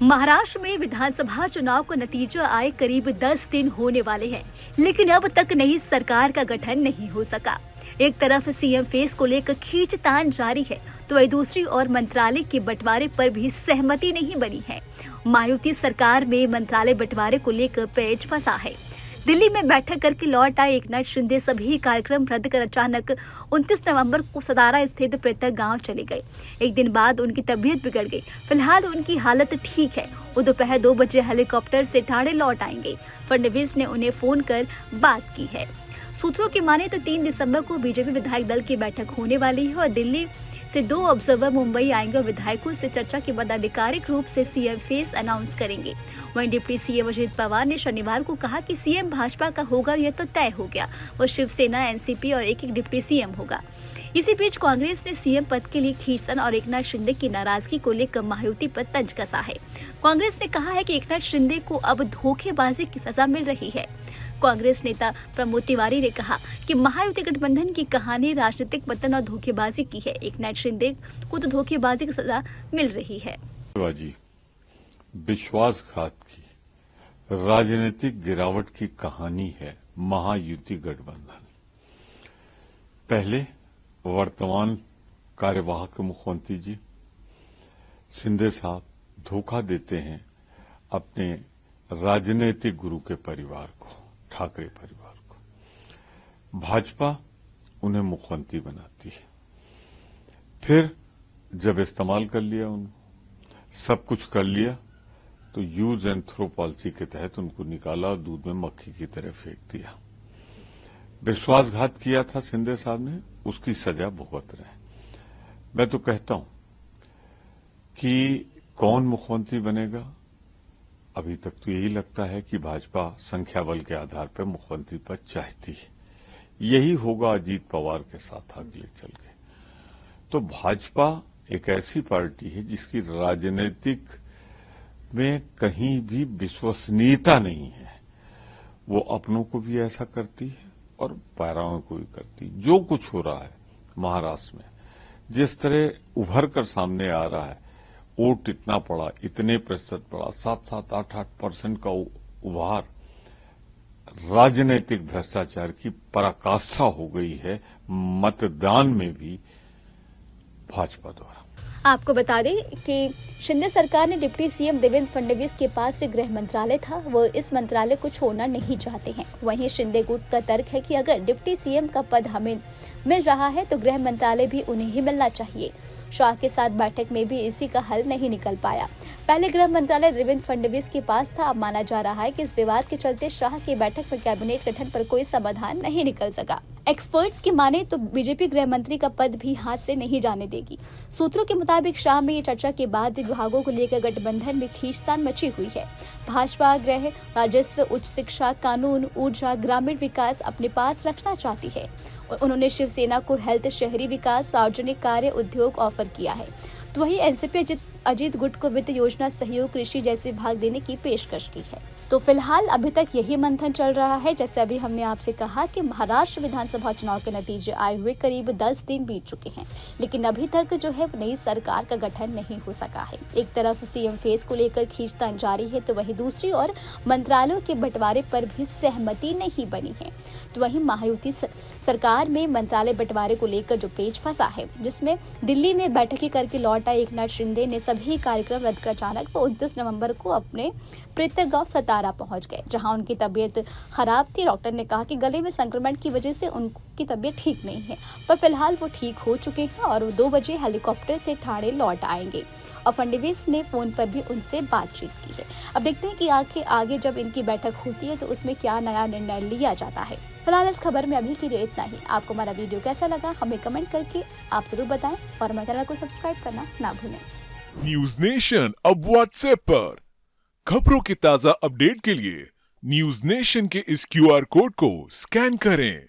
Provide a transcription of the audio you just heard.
महाराष्ट्र में विधानसभा चुनाव का नतीजा आए करीब 10 दिन होने वाले हैं, लेकिन अब तक नई सरकार का गठन नहीं हो सका। एक तरफ सीएम फेस को लेकर खींचतान जारी है, तो वही दूसरी ओर मंत्रालय के बंटवारे पर भी सहमति नहीं बनी है। महायुति सरकार में मंत्रालय बंटवारे को लेकर पेच फंसा है। दिल्ली में बैठक करके लौट आए एकनाथ शिंदे सभी कार्यक्रम रद्द कर अचानक 29 नवंबर को सतारा स्थित पृथक गांव चले गए। एक दिन बाद उनकी तबीयत बिगड़ गई। फिलहाल उनकी हालत ठीक है। वो दोपहर 2 बजे हेलीकॉप्टर से ठाणे लौट आएंगे। फडणवीस ने उन्हें फोन कर बात की है। सूत्रों की माने तो 3 दिसंबर को बीजेपी विधायक दल की बैठक होने वाली है और दिल्ली से 2 ऑब्जर्वर मुंबई आएंगे और विधायकों से चर्चा के बाद आधिकारिक रूप से सीएम फेस अनाउंस करेंगे। वहीं डिप्टी सीएम अजित पवार ने शनिवार को कहा कि सीएम भाजपा का होगा, यह तो तय हो गया। वो शिवसेना, एनसीपी और एक डिप्टी सीएम होगा। इसी बीच कांग्रेस ने सीएम पद के लिए खींचतान और एकनाथ शिंदे की नाराजगी को लेकर महायुति पर तंज कसा है। कांग्रेस ने कहा है कि एकनाथ शिंदे को अब धोखेबाजी की सजा मिल रही है। कांग्रेस नेता प्रमोद तिवारी ने कहा कि महायुति गठबंधन की कहानी राजनीतिक पतन और धोखेबाजी की है। एकनाथ शिंदे को तो धोखेबाजी की सजा मिल रही है। विश्वासघात की राजनीतिक गिरावट की कहानी है महायुति गठबंधन। पहले वर्तमान कार्यवाहक मुख्यमंत्री जी शिंदे साहब धोखा देते हैं अपने राजनीतिक गुरु के परिवार को, ठाकरे परिवार को। भाजपा उन्हें मुख्यमंत्री बनाती है। फिर जब इस्तेमाल कर लिया, उनको सब कुछ कर लिया, तो यूज एंड थ्रो पॉलिसी के तहत उनको निकाला और दूध में मक्खी की तरह फेंक दिया। विश्वासघात किया था शिंदे साहब ने, उसकी सजा भुगत रहे। मैं तो कहता हूं कि कौन मुख्यमंत्री बनेगा, अभी तक तो यही लगता है कि भाजपा संख्या बल के आधार पर मुख्यमंत्री पद चाहती है। यही होगा अजीत पवार के साथ आगे चल के। तो भाजपा एक ऐसी पार्टी है जिसकी राजनीतिक में कहीं भी विश्वसनीयता नहीं है। वो अपनों को भी ऐसा करती है और पैराओं को भी करती है। जो कुछ हो रहा है महाराष्ट्र में, जिस तरह उभर कर सामने आ रहा है, वोट इतना पड़ा, इतने प्रतिशत पड़ा, 7-7, 8-8% का उभार, राजनीतिक भ्रष्टाचार की पराकाष्ठा हो गई है मतदान में भी भाजपा द्वारा। आपको बता दें कि शिंदे सरकार ने डिप्टी सीएम देवेंद्र फडणवीस के पास जो गृह मंत्रालय था, वो इस मंत्रालय को छोड़ना नहीं चाहते हैं। वहीं शिंदे गुट का तर्क है कि अगर डिप्टी सीएम का पद हमें मिल रहा है तो गृह मंत्रालय भी उन्हें ही मिलना चाहिए। शाह के साथ बैठक में भी इसी का हल नहीं निकल पाया। पहले गृह मंत्रालय देवेंद्र फडणवीस के पास था। अब माना जा रहा है कि इस विवाद के चलते शाह की बैठक में कैबिनेट गठन पर कोई समाधान नहीं निकल सका। एक्सपर्ट्स की माने तो बीजेपी गृह मंत्री का पद भी हाथ से नहीं जाने देगी। सूत्रों के मुताबिक शाह में ये चर्चा के बाद विभागों को लेकर गठबंधन में खींचतान मची हुई है। भाजपा गृह, राजस्व, उच्च शिक्षा, कानून, ऊर्जा, ग्रामीण विकास अपने पास रखना चाहती है। उन्होंने शिवसेना को हेल्थ, शहरी विकास, सार्वजनिक कार्य, उद्योग ऑफर किया है। तो वही एनसीपी अजीत गुट को वित्त योजना, सहयोग, कृषि जैसे भाग देने की पेशकश की है। तो फिलहाल अभी तक यही मंथन चल रहा है। जैसे अभी हमने आपसे कहा कि महाराष्ट्र विधानसभा चुनाव के नतीजे आए हुए करीब 10 दिन बीत चुके हैं, लेकिन अभी तक जो है नई सरकार का गठन नहीं हो सका है। एक तरफ सीएम फेस को लेकर खींचतान जारी है, तो वहीं दूसरी ओर मंत्रालयों के बंटवारे पर भी सहमति नहीं बनी है। तो वहीं महायुति सरकार में मंत्रालय बंटवारे को लेकर जो पेच फंसा है, जिसमें दिल्ली में बैठकें करके लौट आए एकनाथ शिंदे ने सभी कार्यक्रम रद्द कर अचानक वो 29 नवंबर को अपने पृथक गांव सतारा पहुंच गए, जहां उनकी तबीयत खराब थी। डॉक्टर ने कहा कि गले में संक्रमण की वजह से उनकी तबीयत ठीक नहीं है, पर फिलहाल वो ठीक हो चुके हैं और वो 2 बजे हेलीकॉप्टर से ठाणे लौट आएंगे। और फडणवीस ने फोन पर भी उनसे बातचीत की है। अब देखते हैं कि आगे जब इनकी बैठक होती है तो उसमें क्या नया निर्णय लिया जाता है। फिलहाल इस खबर में अभी के लिए इतना ही। आपको हमारा वीडियो कैसा लगा हमें कमेंट करके आप जरूर बताएं और हमारे चैनल को सब्सक्राइब करना ना भूलें। न्यूज नेशन अब व्हाट्सएप पर खबरों की ताजा अपडेट के लिए न्यूज नेशन के इस QR कोड को स्कैन करें।